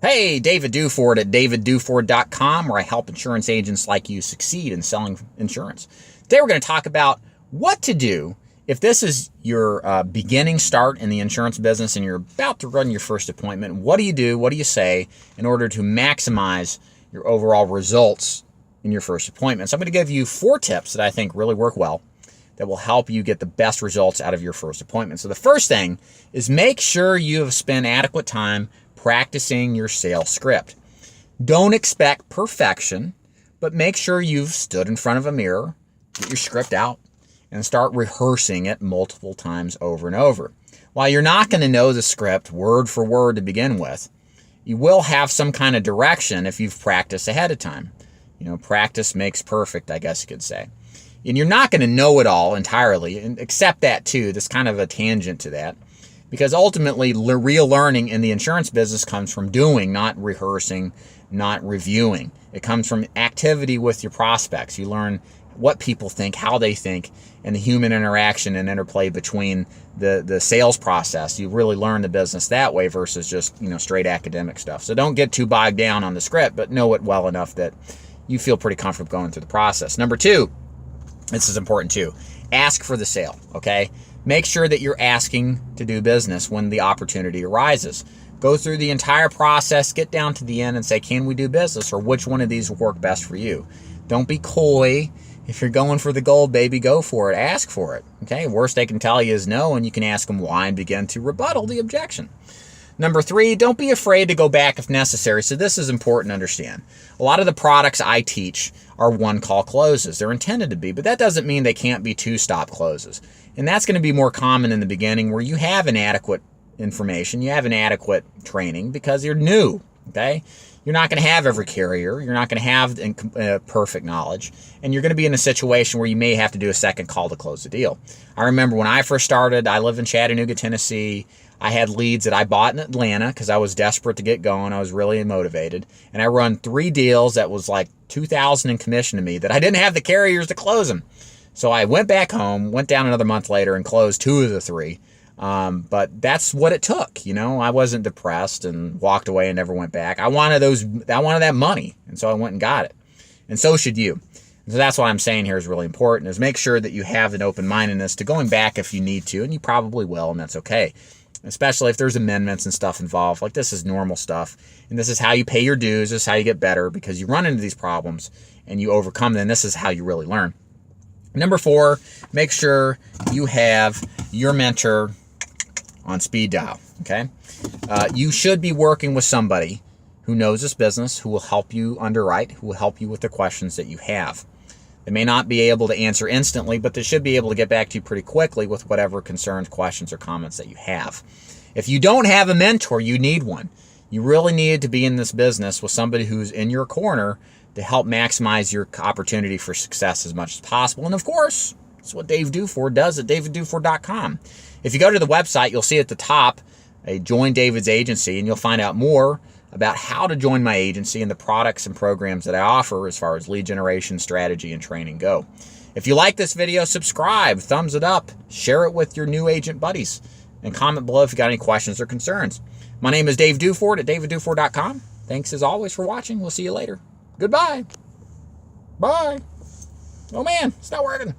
Hey, David Duford at davidduford.com, where I help insurance agents like you succeed in selling insurance. Today we're going to talk about what to do if this is your beginning start in the insurance business and you're about to run your first appointment. What do you do? What do you say in order to maximize your overall results in your first appointment? So I'm going to give you 4 tips that I think really work well that will help you get the best results out of your first appointment. So the first thing is make sure you have spent adequate time practicing your sales script. Don't expect perfection, but make sure you've stood in front of a mirror, get your script out, and start rehearsing it multiple times over and over. While you're not going to know the script word for word to begin with, you will have some kind of direction if you've practiced ahead of time. You know, practice makes perfect, I guess you could say. And you're not going to know it all entirely, and accept that too. That's kind of a tangent to that. Because ultimately, real learning in the insurance business comes from doing, not rehearsing, not reviewing. It comes from activity with your prospects. You learn what people think, how they think, and the human interaction and interplay between the sales process. You really learn the business that way versus just, straight academic stuff. So don't get too bogged down on the script, but know it well enough that you feel pretty comfortable going through the process. Number 2, this is important too. Ask for the sale, okay? Make sure that you're asking to do business when the opportunity arises. Go through the entire process, get down to the end and say, can we do business, or which one of these will work best for you? Don't be coy. If you're going for the gold, baby, go for it. Ask for it, okay? Worst they can tell you is no, and you can ask them why and begin to rebuttal the objection. Number 3, don't be afraid to go back if necessary. So this is important to understand. A lot of the products I teach are one-call closes. They're intended to be, but that doesn't mean they can't be 2-stop closes. And that's going to be more common in the beginning where you have inadequate information, you have inadequate training because you're new, okay? You're not going to have every carrier. You're not going to have perfect knowledge. And you're going to be in a situation where you may have to do a second call to close the deal. I remember when I first started, I lived in Chattanooga, Tennessee. I had leads that I bought in Atlanta because I was desperate to get going. I was really motivated. And I run 3 deals that was like $2,000 in commission to me that I didn't have the carriers to close them. So I went back home, went down another month later and closed 2 of the 3. But that's what it took. I wasn't depressed and walked away and never went back. I wanted that money. And so I went and got it. And so should you. And so that's what I'm saying here is really important, is make sure that you have an open-mindedness to going back if you need to, and you probably will, and that's okay. Especially if there's amendments and stuff involved. Like, this is normal stuff. And this is how you pay your dues. This is how you get better, because you run into these problems and you overcome them. And this is how you really learn. Number 4, make sure you have your mentor on speed dial, okay? You should be working with somebody who knows this business, who will help you underwrite, who will help you with the questions that you have. They may not be able to answer instantly, but they should be able to get back to you pretty quickly with whatever concerns, questions, or comments that you have. If you don't have a mentor, you need one. You really need to be in this business with somebody who's in your corner to help maximize your opportunity for success as much as possible. And of course, that's what Dave Duford does at davidduford.com. If you go to the website, you'll see at the top a Join David's Agency, and you'll find out more about how to join my agency and the products and programs that I offer as far as lead generation, strategy, and training go. If you like this video, subscribe, thumbs it up, share it with your new agent buddies, and comment below if you got any questions or concerns. My name is Dave Duford at davidduford.com. Thanks as always for watching. We'll see you later. Goodbye. Bye. Oh man, it's not working.